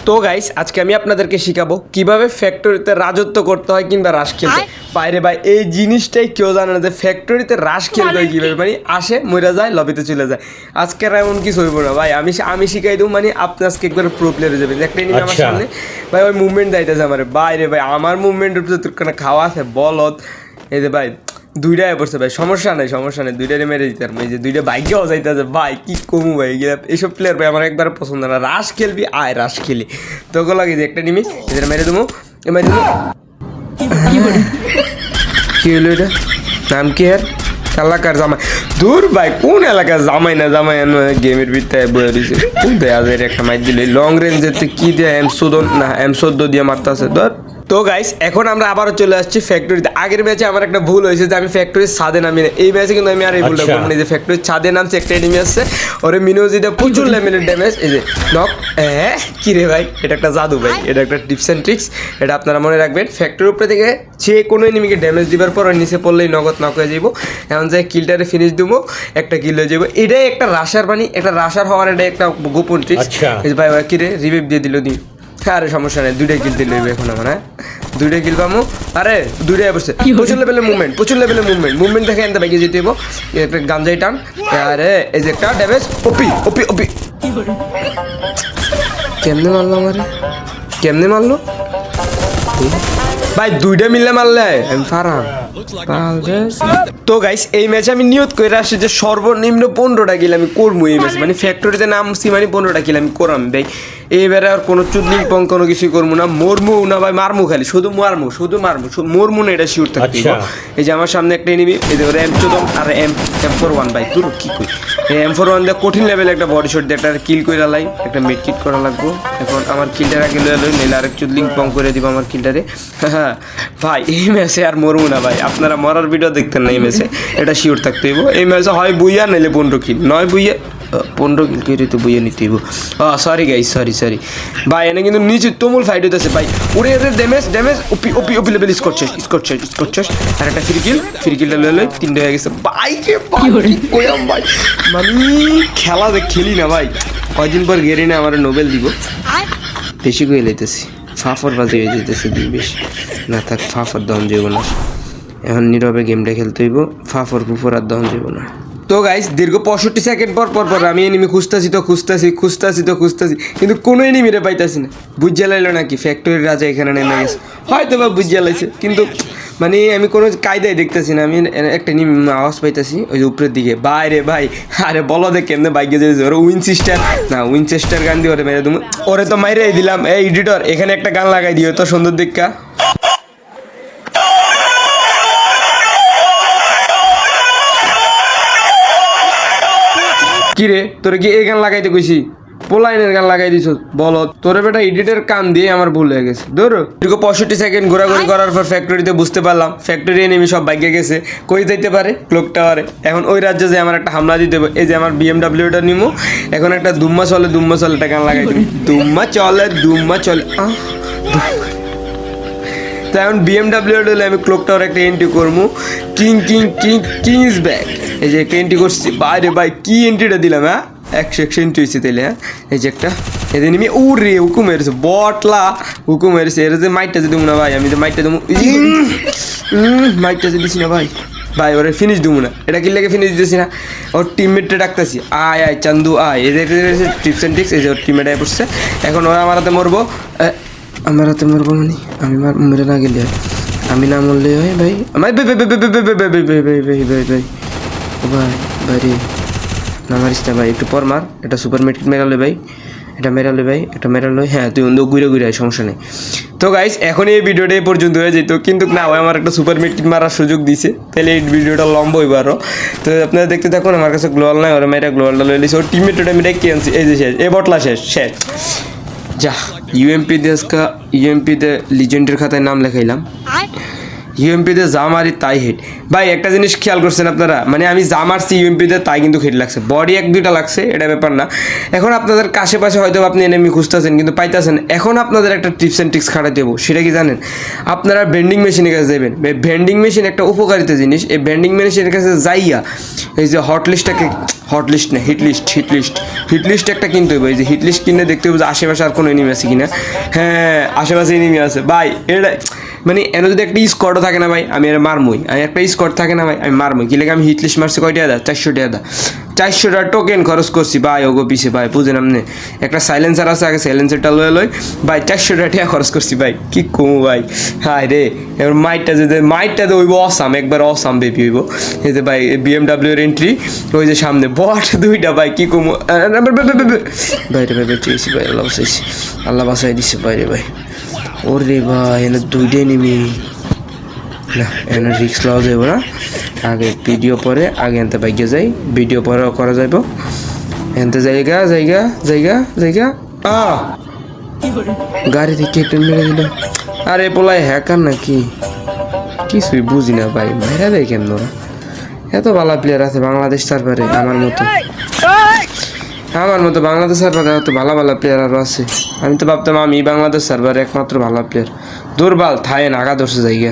তো গাইস আজকে আমি আপনাদেরকে শিখাবো কিভাবে ফ্যাক্টরিতে রাজত্ব করতে হয় কিংবা রাশ খেলতে বাইরে ভাই এই জিনিসটাই কেউ জানে না যে ফ্যাক্টরিতে রাশ খেলতে হয় কিভাবে মানে আসে মরে যায় লবিতে চলে যায় আজকে এমন কিছু হইব না ভাই আমি শিখাই দেবো মানে আপনি আজকে একবার প্রো প্লেয়ার হয়ে যাবেন একটা এনিমি আমার সামনে ভাই ওই মুভমেন্ট দিতেছে আমার বাইরে ভাই আমার মুভমেন্টের উপরে তোর কোনো খাওয়া আছে বলত এই যে ভাই দুইটাই পড়ছে ভাই সমস্যা নেই দুইটারে মেরে দিতে পারবো এই যে দুইটা বাইকেও যাইতেছে ভাই কি কমু ভাই এইসব প্লেয়ার ভাই আমার একবার পছন্দ না রাশ খেলবি আয় রাশ খেলি তোকে লাগে যে একটা নিমি এদের মেরে দেবো মেরে দেবো কি হলো এটা নাম কি আর এলাকার জামাই দূর ভাই কোন এলাকার জামাই না জামাই গেমের ভিতরে বয়ে দিয়েছে কোন দেয়া যায় একটা মাইক দিলে লং রেঞ্জেতে কি দিয়ে M14 দিয়ে মারতেছে ধর তো গাইস এখন আমরা আবারও চলে আসছি ফ্যাক্টরিতে আগের ম্যাচে আমার একটা ভুল হয়েছে যে আমি ফ্যাক্টরির ছাদে নামি না এই ম্যাচে কিন্তু আমি আর এই ভুলটা করবো না যে ফ্যাক্টরির ছাদে নামছে একটা এনিমি আসছে ওরে মিনোজিতে প্রচুর লেভেলের ড্যামেজ এই যে নক কি রে ভাই এটা একটা জাদু ভাই এটা একটা টিপস অ্যান্ড ট্রিক্স এটা আপনারা মনে রাখবেন ফ্যাক্টরির উপরে থেকে যে কোনো এনিমিকে ড্যামেজ দিবার পর নিচে পড়লেই নগদ নক হয়ে যাবো এখন যে কিলটারে ফিনিশ দেবো একটা কিল হয়ে যাবো এটাই একটা রাশার বানি একটা রাশার হওয়ার এটা একটা গোপন ট্রিক্স ভাই কি রে রিভাইভ দিয়ে দিল দি আরে সমস্যা নেই দুইটাই কিল দিলে এখন আমার হ্যাঁ দুইটাই কিল পাবো আরে দুইটাই বসছে প্রচুর লেভেলের মুভমেন্ট দেখে এনতে বাইকে যেতে হবো একটা গাঞ্জাই টান আরে এই যে একটা ড্যামেজ ওপি কেমনে মারলো ভাই দুইটা মিললে মারলে আমি ফারাম তো গাইস এই ম্যাচে আমি নিয়ত করে আসছি যে সর্বনিম্ন 15টা কিল আমি করবো এই ম্যাচে মানে ফ্যাক্টরিতে নামছি মানে 15টা কিল আমি করাম ভাই এইবারে আর কোনো চুদলিং পং কোনো কিছুই করবো না মরমু না ভাই মারমু খালি শুধু মরমু না এটা শিওর থাকতে এই যে আমার সামনে একটা এনিমি এই যে M14 আর M41 ভাই তুই কি কই M41 দিয়ে কঠিন লেভেলে একটা বডি শট দিয়ে একটা কিল কইরা লাই একটা মিড কিট করা লাগবো এখন আমার কিলটার আগে লই নিলে আরেক চুদলিং পং করে দিব আমার কিলটারে হ্যাঁ ভাই এই ম্যাচে আর মরমু না ভাই আপনারা মরার ভিডিও দেখতেন না এই ম্যাচে এটা শিওর থাকতে হইব এই ম্যাচে হয় বুইয়া নাইলে 15 কিল নয় বুইয়া 15 কিল করে তো বুইয়া নিতে হইব সরি গাইস সরি ভাই এনে কিন্তু নিচে তুমুল ফাইট হইতেছে ভাই ওরে ড্যামেজ ওপি লেভেল স্কোর আর একটা ফ্রি কিলটা লই 3টা হয়ে গেছে ভাই কে কইম ভাই মানে খেলা খেলি না ভাই কয়দিন পর গেরি না আমার নোবেল দিব বেশি কই লইতেছি ফাফর বাজে হয়ে যেতেছে দুই বেশি না থাক ফাফর দম যাব না এখন নীরবে গেমটা খেলতে হইব ফাফর ফুফর আর দম যাব না তো গাইস দীর্ঘ 65 সেকেন্ড পর আমি এনিমি খুঁজতাছি কিন্তু কোনো এনিমিরে পাইতাছি না বুঝে লাইলো নাকি ফ্যাক্টরির রাজা এখানে নেমে গেছে হয়তো বা বুঝে লাইছে কিন্তু মানে আমি কোনো কায়দায় দেখতেছি না আমি একটা এনিমি আওয়াজ পাইতাছি ওই যে উপরের দিকে বাইরে ভাই আরে বলো দেখ কেমনে বাইকে যেতেছে ওরা উইনচেস্টার গান দিয়ে ওরে মেরে তুমি ওরে তো মাইরেই দিলাম এই এডিটর এখানে একটা গান লাগাই দিও তো সুন্দর দিকটা কিরে তোরে কি এই গান লাগাইতে কইছি পোলাইনের গান লাগাই দিছ বলো তোরে বেটা এডিটের কান দিয়ে আমার ভুল হয়ে গেছে ধরো দীর্ঘ 65 সেকেন্ড ঘোরাঘুরি করার পর ফ্যাক্টরিতে বুঝতে পারলাম ফ্যাক্টরি এনিমি সব বাইকে গেছে কই যাইতে পারে ক্লক টাওয়ারে এখন ওই রাজ্যে যে আমার একটা হামলা দিতে হবে এই যে আমার BMW-টা নিমু এখন একটা দুম্মা চলে একটা গান লাগাই দিই দুম্মা চলে তাই এখন BMW-টা হলে আমি ক্লক টাওয়ারে একটা এন্ট্রি করবো কিং ইজ ব্যাক এই যে একটা এন্ট্রি করছি বাইরে ভাই কি এন্ট্রিটা দিলাম হ্যাঁ 100 এন্ট্রি হয়েছে তাইলে হ্যাঁ এই যে একটা এদের নিয়ে উড়ে হুকুম মেরেছে বটলা হুকুম মেরেছে এর যে মাইকটা যদি দেবো না ভাই আমি যে মাইকটা দেবো মাইকটা যদি দিছি না ভাই ওরে ফিনিশ দেবো না এটা কি লেগে ফিনিশ দিতেছি না ওর টিমমেটটা ডাকতেছি আয় চান্দু আয় এদের টিপস অ্যান্ড ট্রিক্স এই যে ওর টিমমেট আয় পড়ছে এখন ওরা আমার হাতে মরবো মানে আমি মেরে না গেলে আমি না মরলে হয় ভাই আমার ভাই রে না মারিস না ভাই একটু পর মার এটা সুপার মেট্রিক মেরালে ভাই এটা মেরালে হ্যাঁ তুই অন্য ঘুরে সমস্যা নেই তো গাইস এখন এই ভিডিওটা এই পর্যন্ত হয়ে যেত কিন্তু না ওই আমার একটা সুপার মেট্রিক মারার সুযোগ দিছে তাহলে এই ভিডিওটা লম্বা হইব আরও তো আপনারা দেখতে থাকুন আমার কাছে গ্লোয়াল নাই ওরা মেয়েটা গ্লোয়ালটা লয়ে লিছে ওর টিমমেটটা আমি রেখে আনছি এই যে শেষ এই বটলা শেষ যা ইউএমপিতে লিজেন্ডের খাতায় নাম লেখাইলাম ইউএমপিতে যা মারি তাই হেড ভাই একটা জিনিস খেয়াল করছেন আপনারা, মানে আমি যা মারছি ইউএমপিতে তাই কিন্তু হিট লাগছে, বডি 1-2টা লাগছে, এটা ব্যাপার না। এখন আপনাদের আশেপাশে হয়তো আপনি এনিমি খুঁজতেছেন কিন্তু পাইতেছেন, এখন আপনাদের একটা টিপস অ্যান্ড ট্রিক্স খাটাই দেবো, সেটা কি জানেন? আপনারা ভেন্ডিং মেশিনের কাছে যাবেন। ভেন্ডিং মেশিন একটা উপকারিতা জিনিস, এই ভেন্ডিং মেশিনের কাছে যাইয়া এই যে হিট লিস্ট একটা কিনতে হবে। এই যে হিট লিস্ট কিনে দেখতে হবে যে আশেপাশে আর কোনো এনিমি আছে কিনা। হ্যাঁ, আশেপাশে এনিমি আছে ভাই, এটা মানে এনে যদি একটা স্কোয়াডও থাকে না ভাই, আমি এর মারমই। আমি একটা স্কোয়াড থাকে না ভাই, আমি মারমই। কি লাগে আমি হিট লিস্ট মারছি কয়টা দা, 400 টাকা দা, 400 টাকা টোকেন খরচ করছি ভাই ওগো পিছে ভাই, বুঝেন আপনি? একটা সাইলেন্সার আছে, আগে সাইলেন্সারটা লই ভাই, 400 টাকা খরচ করছি ভাই, কি কমু ভাই। হায় রে, এবার মাইটটা হইব অসাম, একবার অসাম বেবি হইব। এই যে ভাই BMW এর এন্ট্রি, ওই যে সামনে বট 2টা ভাই, কি কমু বাইরে ভাই বেঁচেছি ভাই, আল্লাহ বাঁচাই দিচ্ছে বাইরে ভাই। ওরে ভাই এনে 2টাই নেমি না, এনে রিক্স লওয়া যাইব না। আগে ভিডিও পরে আগে এনতে বাইকে যাই, ভিডিও পরে করা যাইব। এনতে জায়গা গাড়ি থেকে একটু মেরে দিল। আরে পোলাই হ্যাকার নাকি, কিছুই বুঝি না ভাই, মেরা দেয় কেমন ওরা? এত ভালো প্লেয়ার আছে বাংলাদেশ সার্ভারে, আমার মতো বাংলাদেশ সার্ভারে এত ভালো প্লেয়ার আরও আছে। আমি তো ভাবতাম আমি বাংলাদেশ সার্ভারে একমাত্র ভালো প্লেয়ার। দুর্বল থায় নাগা ধরছে জায়গা।